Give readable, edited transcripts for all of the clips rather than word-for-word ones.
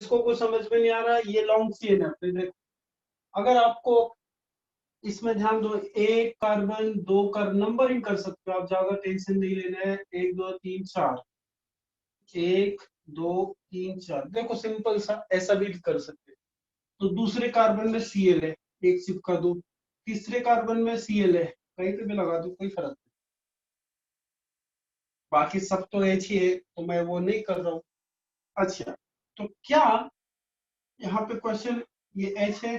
इसको कुछ समझ में नहीं आ रहा है, ये लॉन्ग चेन है। फिर देखो, अगर आपको इसमें ध्यान दो, एक कार्बन, दो कार्बन, नंबरिंग कर सकते हो आप, ज्यादा टेंशन नहीं लेना है। 1 2 3 4, 1 2 3 4, देखो सिंपल सा ऐसा भी कर सकते हैं। तो दूसरे कार्बन में Cl है, एक चिपका दो। तीसरे कार्बन में Cl है, कहीं पे भी लगा दो, कोई फर्क नहीं। बाकी सब तो H ही है, तो मैं वो नहीं कर रहा हूँ। अच्छा, तो क्या यहाँ पे क्वेश्चन, ये H है,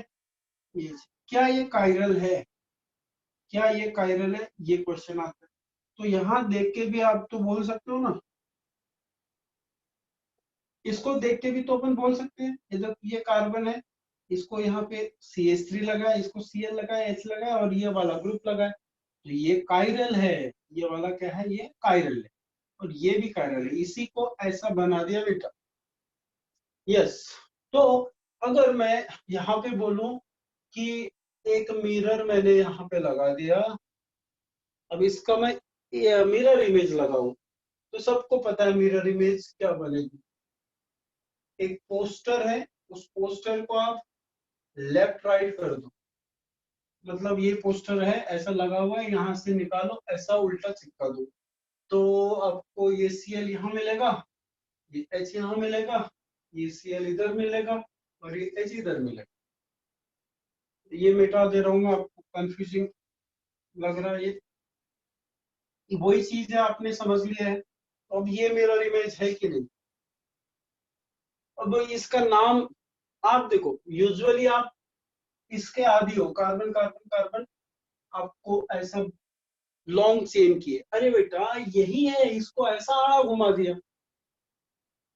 ये H, क्या ये कायरल है? क्या ये कायरल है, ये क्वेश्चन आता है। तो यहाँ देख के भी आप तो बोल सकते हो ना, इसको देख के भी तो अपन बोल सकते हैं। ये कार्बन है, इसको यहाँ पे CH3 लगा है, इसको Cl लगा है, H लगा है, और ये वाला ग्रुप लगा है, तो ये कायरल है। ये वाला क्या है, ये कायरल है, और ये भी कायरल है। इसी को ऐसा बना दिया बेटा। यस। तो अगर मैं यहाँ पे बोलूं कि एक मिरर मैंने यहाँ पे लगा दिया, अब इसका मैं मिरर इमेज लगाऊं, तो सबको पता है मिरर इमेज क्या बनेगी। एक पोस्टर है, उस पोस्टर को आप लेफ्ट राइट कर दो, मतलब ये पोस्टर है ऐसा लगा हुआ है, यहाँ से निकालो, ऐसा उल्टा चिपका दो, तो आपको ये Cl यहाँ मिलेगा, ये H यहाँ मिलेगा, ये Cl इधर मिलेगा, और ये H इधर मिलेगा। ये मिटा दे रहा हूँ मैं, आपको कंफ्यूजिंग लग रहा है ये, वही चीज है, आपने समझ लिया है। तो अब ये मिरर इमेज है कि नहीं? अब इसका नाम आप देखो, यूजुअली आप इसके आदि हो, कार्बन कार्बन कार्बन, आपको ऐसा लॉन्ग चेन की है, अरे बेटा यही है, इसको ऐसा घुमा दिया।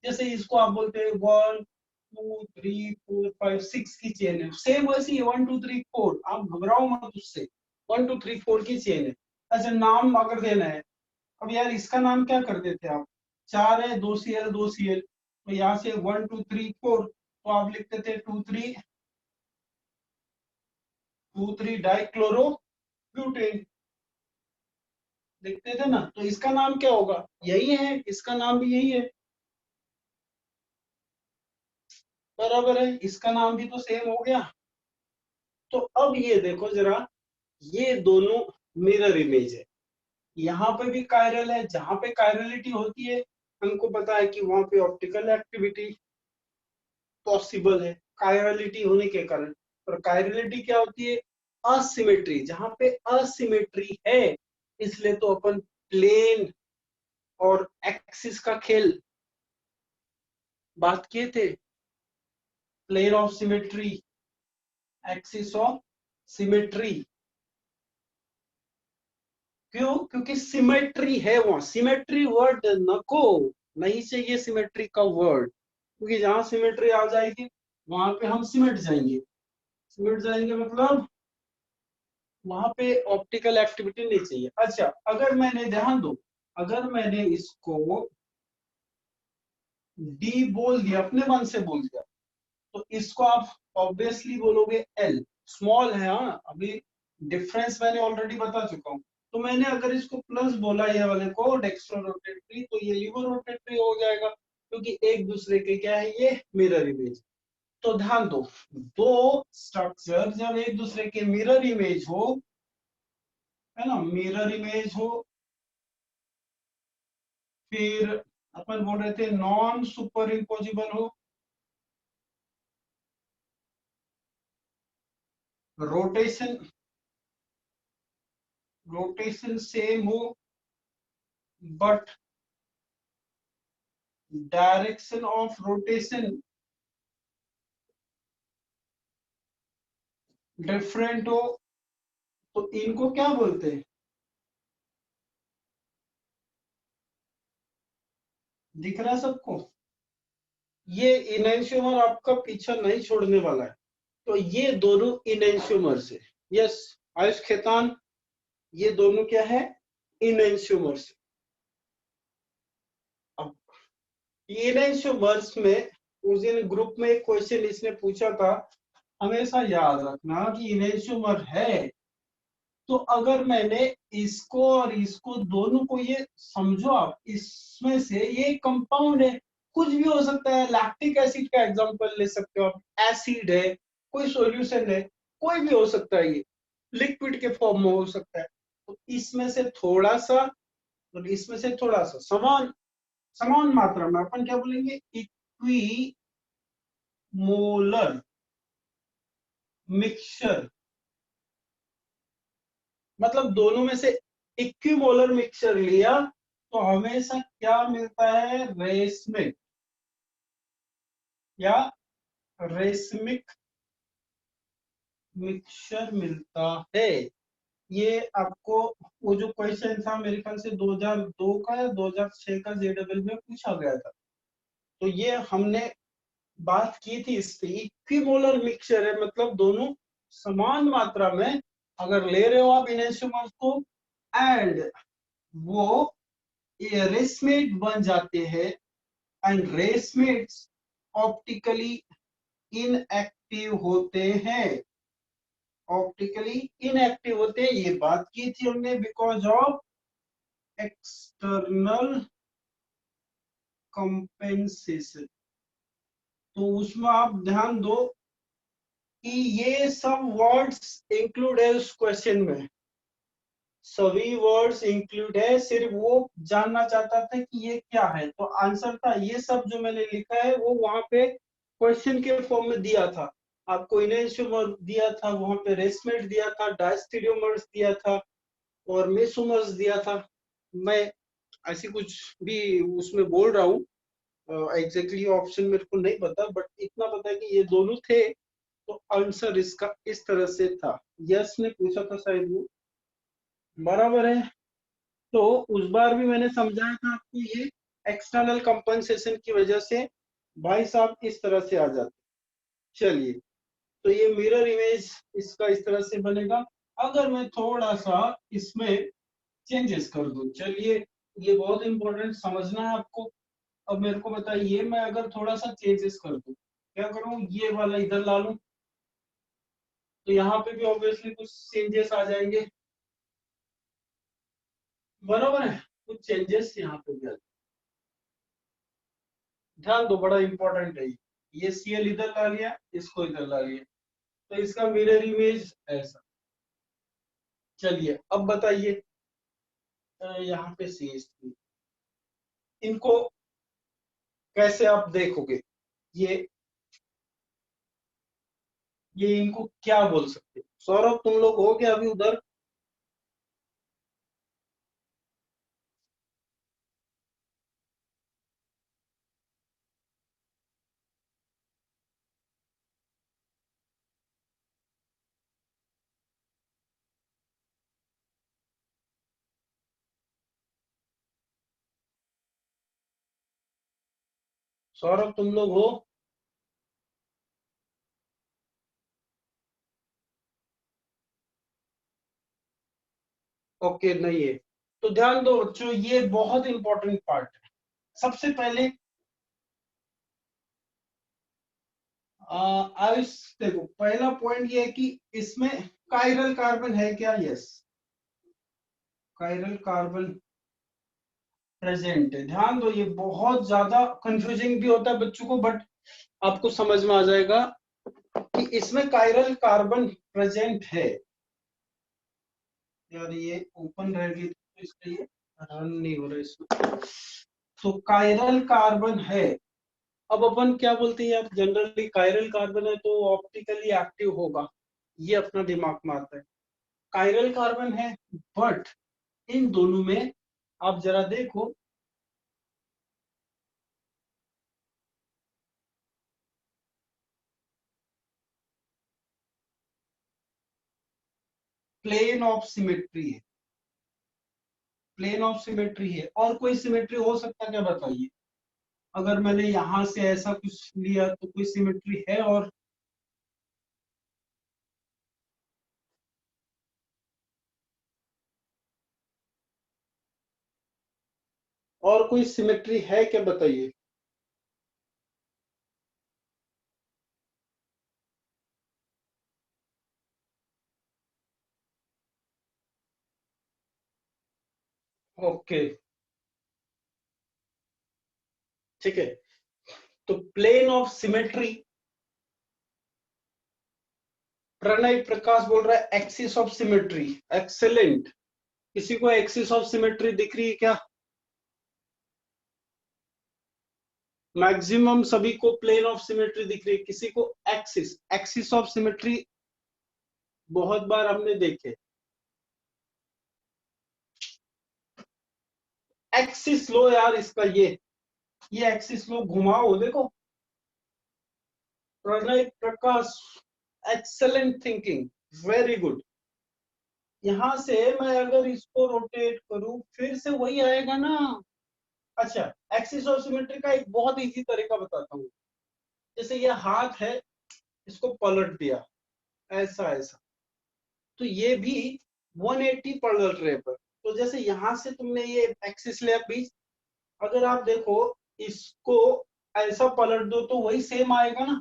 जैसे इसको आप बोलते हैं 1 2 3 4 5 6 की चेन है, सेम वैसी 1 2 3 4, आप घबराओ मत उससे, 1 2 3 4 की चेन है। अच्छा, नाम अगर देना है, अब यार इसका नाम क्या कर देते आप, 4 है, 2 Cl 2 Cl, तो यहाँ से 1 2 3 4, तो आप लिखते थे 2 3 डाइक्लोरो ब्यूटेन, लिखते थे ना। तो इसका नाम क्या होगा, यही है, इसका नाम भी यही है, बराबर है, इसका नाम भी तो सेम हो गया। तो अब ये देखो जरा, ये दोनों मिरर इमेज है, यहाँ पे भी कायरल है, जहां पे कायरलिटी होती है हमको पता है कि वहां पे ऑप्टिकल एक्टिविटी पॉसिबल है, कायरलिटी होने के कारण। और कायरलिटी क्या होती है, असिमेट्री, जहां पे असिमेट्री है, इसलिए तो अपन प्लेन और एक्सिस का खेल बात किए थे, plane of symmetry, axis of symmetry. क्यों? क्योंकि सिमेट्री है वहां, सिमेट्री वर्ड नको, नहीं चाहिए सिमेट्री का वर्ड, क्योंकि जहां सिमेट्री आ जाएगी वहां पे हम सिमट जाएंगे। सिमट जाएंगे मतलब वहां पे ऑप्टिकल एक्टिविटी नहीं चाहिए। अच्छा, अगर मैंने ध्यान दो, अगर मैंने इसको डी बोल दिया, अपने मन से बोल दिया, तो इसको आप ऑब्वियसली बोलोगे एल, स्मॉल है। हाँ, अभी डिफरेंस मैंने ऑलरेडी बता चुका हूँ। तो मैंने अगर इसको प्लस बोला ये वाले को डेक्स्ट्रो रोटेटरी, तो ये लिवर रोटेटरी हो जाएगा, क्योंकि एक दूसरे के क्या है, ये मिरर इमेज। तो ध्यान दो, दो स्ट्रक्चर जब एक दूसरे के मिरर इमेज हो, है ना, मिरर इमेज हो, फिर अपन बोल रहे थे नॉन सुपर इम्पोजिबल हो, रोटेशन रोटेशन सेम हो, but direction of rotation different हो, तो इनको क्या बोलते हैं? दिख रहा है सबको? ये इनैंशियोमर आपका पीछा नहीं छोड़ने वाला है। तो ये दोनों इनैंशियोमर्स है। यस, आयुष खेतान, ये दोनों क्या है, इनैंशियोमर्स। अब इनैंशियोमर्स में उस दिन ग्रुप में एक क्वेश्चन इसने पूछा था, हमेशा याद रखना कि इनैंशियोमर है, तो अगर मैंने इसको और इसको दोनों को, ये समझो आप, इसमें से ये कंपाउंड है, कुछ भी हो सकता है, लैक्टिक एसिड का एग्जांपल ले सकते हो आप, एसिड है, कोई सॉल्यूशन है, कोई भी हो सकता है, ये लिक्विड के फॉर्म में हो सकता है। तो इसमें से थोड़ा सा और इसमें से थोड़ा सा समान समान मात्रा में अपन क्या बोलेंगे, इक्वी मोलर मिक्सचर, मतलब दोनों में से इक्विमोलर मिक्सचर लिया तो हमेशा क्या मिलता है, रेसमिक या रेसमिक मिक्सचर मिलता है। ये आपको वो जो क्वेश्चन था मेरे ख्याल से 2002 का या 2006 का जेडबल में पूछा गया था, तो ये हमने बात की थी इस पे। इक्विमोलर मिक्सचर है मतलब दोनों समान मात्रा में अगर ले रहे हो आप इन इंस्ट्रूमेंट्स को, एंड वो रेसमेट बन जाते हैं, एंड रेसमेट्स ऑप्टिकली इनएक्टिव होते हैं, ऑप्टिकली इनएक्टिव होते हैं। ये बात की थी हमने, बिकॉज ऑफ एक्सटर्नल कंपेंसेशन। तो उसमें आप ध्यान दो कि ये सब वर्ड्स इंक्लूड है उस क्वेश्चन में, सभी वर्ड्स इंक्लूड है, सिर्फ वो जानना चाहता था कि ये क्या है, तो आंसर था ये सब जो मैंने लिखा है वो वहां पे क्वेश्चन के फॉर्म में दिया था। आपको इनएंशियोमर दिया था, वहां पे रेसमेट दिया था, डायस्टेरियोमर्स दिया था और मेसोमर्स दिया था। मैं ऐसी कुछ भी उसमें बोल रहा हूँ, एग्जैक्टली ऑप्शन मेरे को नहीं पता, बट इतना पता है कि ये दोनों थे। तो आंसर इसका इस तरह से था। यस ने पूछा था शायद वो, बराबर है। तो उस बार भी मैंने समझाया था आपको, ये एक्सटर्नल कंपनसेशन की वजह से भाई साहब इस तरह से आ जाते। चलिए, तो ये मिरर इमेज इसका इस तरह से बनेगा। अगर मैं थोड़ा सा इसमें चेंजेस कर दूं, चलिए ये बहुत इंपॉर्टेंट समझना है आपको। अब मेरे को बताइए, मैं अगर थोड़ा सा चेंजेस कर दूं, क्या करूं, ये वाला इधर ला लूं, तो यहाँ पे भी ऑब्वियसली कुछ चेंजेस आ जाएंगे, बराबर है, कुछ चेंजेस यहाँ पे भी आ जाएंगे। ध्यान दो, बड़ा इंपॉर्टेंट है ये सीएल इधर ला लिया, इसको इधर ला लिया, तो इसका मिरर इमेज ऐसा। चलिए अब बताइए, यहाँ पे CH3 इनको कैसे आप देखोगे, ये ये इनको क्या बोल सकते हैं? सौरभ तुम लोग हो क्या अभी उधर? सौरभ तुम लोग हो? ओके नहीं है, तो ध्यान दो बच्चों, ये बहुत इंपॉर्टेंट पार्ट है। सबसे पहले आयुष, देखो पहला पॉइंट ये है कि इसमें कायरल कार्बन है क्या? यस, कायरल कार्बन प्रेजेंट है। ध्यान दो, ये बहुत ज्यादा कंफ्यूजिंग भी होता है बच्चों को, बट आपको समझ में आ जाएगा कि इसमें कायरल कार्बन प्रेजेंट है। यार ये ओपन रहेगी तो इसका ये रन नहीं हो रहा इसमें, तो कायरल कार्बन है। अब अपन क्या बोलते हैं, आप जनरली कायरल कार्बन है तो ऑप्टिकली एक्टिव होगा, ये अपना दिमाग में आता है। कायरल कार्बन है, बट इन दोनों में आप जरा देखो, प्लेन ऑफ सिमेट्री है, प्लेन ऑफ सिमेट्री है। और कोई सिमेट्री हो सकता क्या बताइए? अगर मैंने यहां से ऐसा कुछ लिया तो कोई सिमेट्री है? और कोई सिमेट्री है क्या बताइए? ओके, ठीक है। तो प्लेन ऑफ सिमेट्री, प्रणय प्रकाश बोल रहा है एक्सिस ऑफ सिमेट्री। एक्सेलेंट। किसी को एक्सिस ऑफ सिमेट्री दिख रही है क्या? मैक्सिमम सभी को प्लेन ऑफ सिमेट्री दिख रही है, किसी को एक्सिस, एक्सिस ऑफ सिमेट्री बहुत बार हमने देखे। एक्सिस लो यार इसका, ये एक्सिस लो, घुमाओ, देखो प्रणय प्रकाश, एक्सेलेंट थिंकिंग, वेरी गुड। यहां से मैं अगर इसको रोटेट करूं फिर से वही आएगा ना। अच्छा, एक्सिस ऑफ सिमेट्री का एक बहुत इजी तरीका बताता हूँ। जैसे ये हाथ है, इसको पलट दिया ऐसा ऐसा, तो ये भी 180 पलट रहे पर। तो जैसे यहां से तुमने ये एक्सिस लिया बीच, अगर आप देखो इसको ऐसा पलट दो तो वही सेम आएगा ना।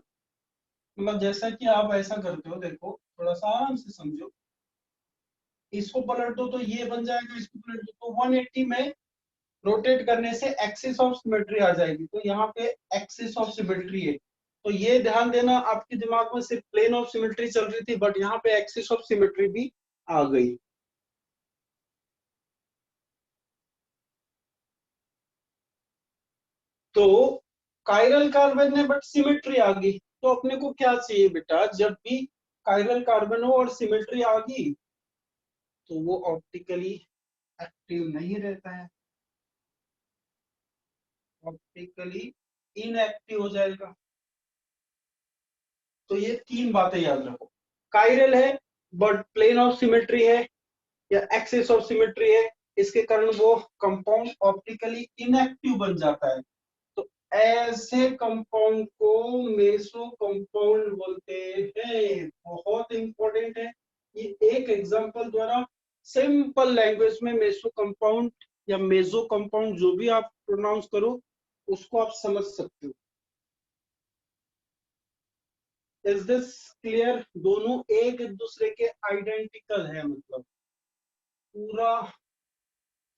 मतलब जैसा कि आप ऐसा करते हो, देखो थोड़ा सा आराम से समझो, इसको पलट दो तो ये बन जाएगा, इसको पलट दो तो 180 में रोटेट करने से एक्सिस ऑफ सिमेट्री आ जाएगी। तो यहाँ पे एक्सिस ऑफ सिमेट्री है। तो ये ध्यान देना, आपके दिमाग में सिर्फ प्लेन ऑफ सिमेट्री चल रही थी, बट यहाँ पे एक्सिस ऑफ सिमेट्री भी आ गई। तो कायरल कार्बन है बट सिमेट्री आ गई, तो अपने को क्या चाहिए बेटा, जब भी कायरल कार्बन हो और सिमेट्री आ गई तो वो ऑप्टिकली एक्टिव नहीं रहता है, ऑप्टिकली इनएक्टिव हो जाएगा। तो ये तीन बातें याद रखो, कायरल है बट प्लेन ऑफ सिमेट्री है या एक्सिस ऑफ सिमेट्री है, इसके कारण वो कंपाउंड ऑप्टिकली इनएक्टिव बन जाता है। तो ऐसे कंपाउंड को मेसो कंपाउंड बोलते हैं। बहुत इंपॉर्टेंट है ये। एक एग्जांपल द्वारा सिंपल लैंग्वेज में मेसो कंपाउंड या मेसो कंपाउंड जो भी आप प्रोनाउंस करो उसको आप समझ सकते हो। Is this clear? दोनों एक दूसरे के आइडेंटिकल है, मतलब पूरा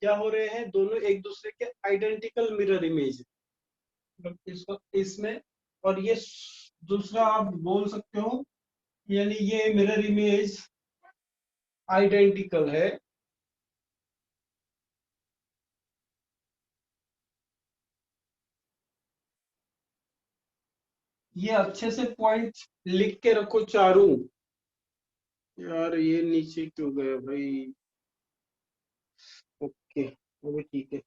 क्या हो रहे हैं, दोनों एक दूसरे के आइडेंटिकल मिरर इमेज, मतलब इसको इसमें, और ये दूसरा आप बोल सकते हो, यानी ये मिरर इमेज आइडेंटिकल है। ये अच्छे से पॉइंट लिख के रखो चारों। यार ये नीचे क्यों गए भाई? ओके, वो भी ठीक है।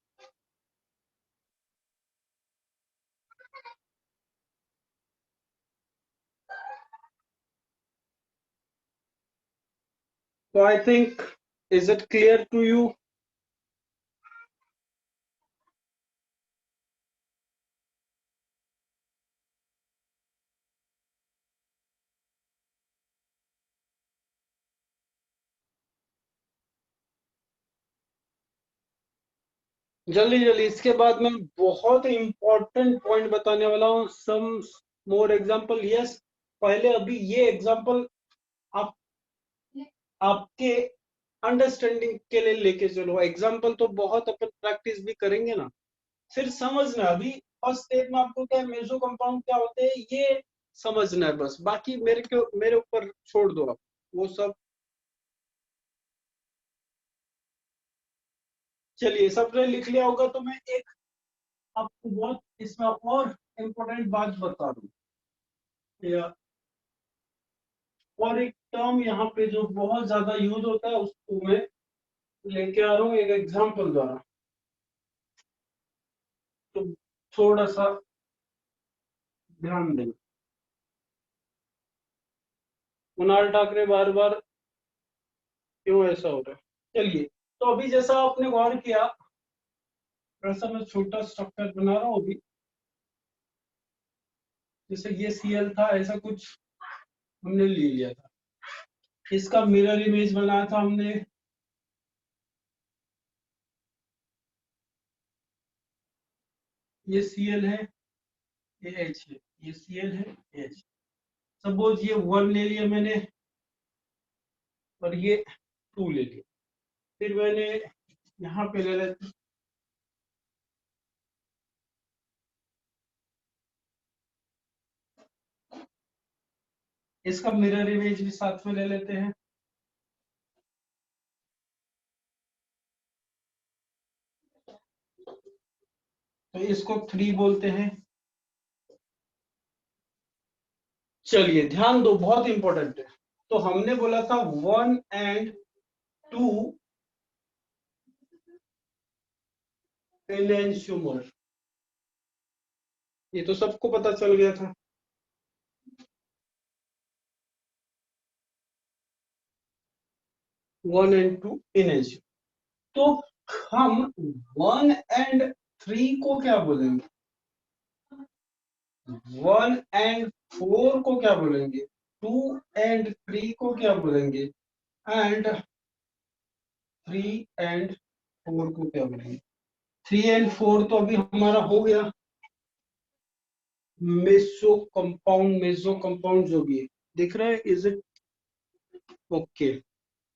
तो I think, is it clear to you? जल्दी जल्दी, इसके बाद मैं बहुत इंपॉर्टेंट पॉइंट बताने वाला हूँ। सम मोर एग्जांपल, यस। पहले अभी ये एग्जांपल आप आपके अंडरस्टैंडिंग के लिए लेके चलो। एग्जांपल तो बहुत अपन प्रैक्टिस भी करेंगे ना, फिर समझना। अभी फर्स्ट स्टेप में आपको क्या मेसो कंपाउंड क्या होते हैं ये समझना है बस, बाकी मेरे ऊपर छोड़ दो आप वो सब। चलिए, सबने लिख लिया होगा तो मैं एक आपको बहुत इसमें और इम्पोर्टेंट बात बता दूं, या और एक टर्म यहाँ पे जो बहुत ज्यादा यूज होता है उसको मैं लेके आ रहा हूँ एक एग्जांपल द्वारा। तो थोड़ा सा ध्यान देना। कुणाल ठाकरे बार बार क्यों ऐसा हो रहा है? चलिए, तो अभी जैसा आपने गौर किया, वैसा मैं छोटा स्ट्रक्चर बना रहा हूँ अभी। जैसे ये सीएल था, ऐसा कुछ हमने ले लिया था, इसका मिरर इमेज बनाया था हमने। ये सीएल है, ये एच है, ये सीएल है, एच। सपोज ये वन ले लिया मैंने और ये टू ले लिया, फिर मैंने यहाँ पे ले लेते, इसका मिरर इमेज भी साथ में ले लेते हैं। तो इसको 3 बोलते हैं। चलिए ध्यान दो, बहुत इंपॉर्टेंट है। तो हमने बोला था 1 and 2 enantiomer, ये तो सबको पता चल गया था। One and two enantiomer। तो हम 1 and 3 को क्या बोलेंगे? 1 and 4 को क्या बोलेंगे? 2 and 3 को क्या बोलेंगे? एंड 3 and 4 को क्या बोलेंगे? 3 and 4 तो अभी हमारा हो गया। मेसो कंपाउंड जो भी है, दिख रहा है? Is it okay?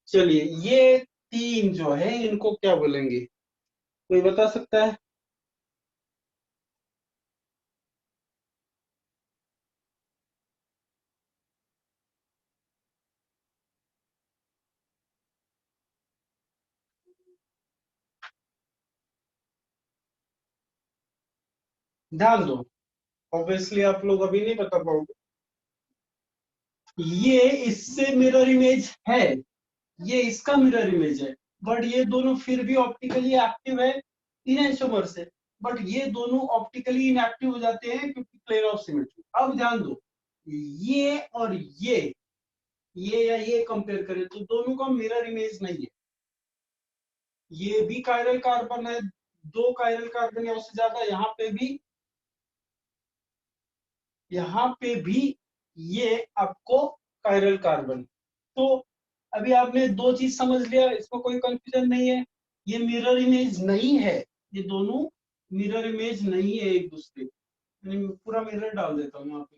चलिए ये 3 जो है इनको क्या बोलेंगे? कोई बता सकता है? ध्यान दो, ऑब्वियसली आप लोग अभी नहीं बता पाओगे। ये इससे मिरर इमेज है, ये इसका मिरर इमेज है, बट ये दोनों फिर भी ऑप्टिकली एक्टिव है इनएंशोमर से। बट ये दोनों ऑप्टिकली इनएक्टिव हो जाते हैं क्योंकि प्लेन ऑफ सिमेट्री। अब ध्यान दो, ये और ये या ये कंपेयर करें तो दोनों का मिरर इमेज नहीं है। ये भी कायरल कार्बन है, 2 कायरल कार्बन या उससे ज्यादा। यहाँ पे भी ये आपको कायरल कार्बन। तो अभी आपने 2 चीज समझ लिया, इसमें कोई कंफ्यूजन नहीं है। ये मिरर इमेज नहीं है, ये दोनों मिरर इमेज नहीं है एक दूसरे। मैं पूरा मिरर डाल देता हूँ यहाँ पे।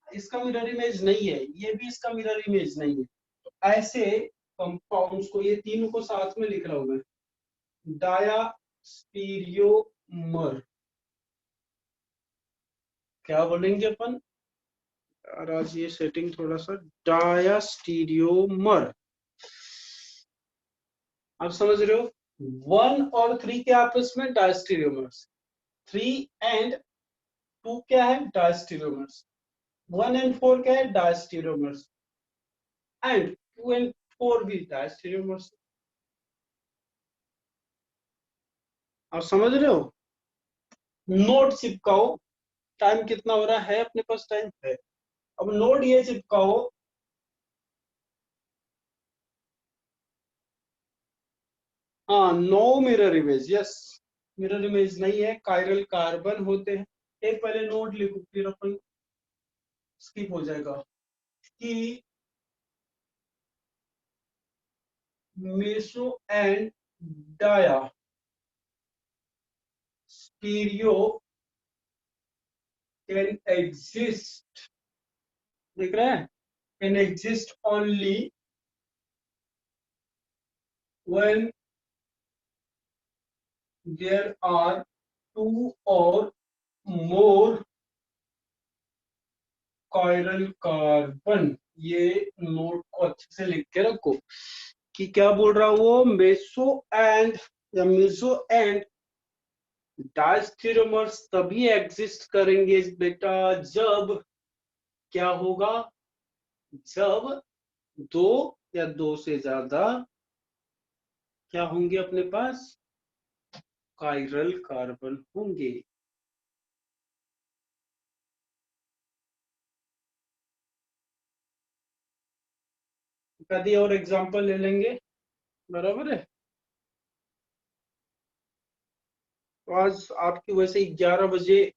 इसका मिरर इमेज नहीं है, ये भी इसका मिरर इमेज नहीं है। तो ऐसे कंपाउंड्स को, ये तीनों को साथ में लिख रहा हूं मैं, डायास्टीरियोमर क्या बोलेंगे अपन? यार आज ये सेटिंग थोड़ा सा, डायास्टीरियोमर। आप समझ रहे हो? 1 और 3 के आपस में डायस्टीरियोमर्स, 3 एंड 2 क्या है? डायस्टीरियोमर्स। 1 एंड 4 क्या है? डायस्टीरियोमर्स। एंड 2 एंड 4 भी डायस्टीरियोमर्स। आप समझ रहे हो? नोट चिपकाओ। टाइम कितना हो रहा है? अपने पास टाइम है। अब नोट ये चिपकाओ, हाँ, no mirror image. Yes, mirror image नहीं है, कायरल कार्बन होते हैं। एक पहले नोट लिखो, फिर अपन स्किप हो जाएगा कि meso and diastereo can exist, देख रहे हैं? Can exist only when there are 2 or more chiral carbon. ये नोट को अच्छे से लिख के रखो कि क्या बोल रहा वो, मेसो एंड या मेसो एंड डायस्टेरोमर्स तभी एग्जिस्ट करेंगे बेटा जब क्या होगा? जब 2 या 2 से ज्यादा क्या होंगे अपने पास? कायरल कार्बन होंगे। कभी और एग्जांपल ले लेंगे, बराबर है? तो आज आपकी वैसे 11 बजे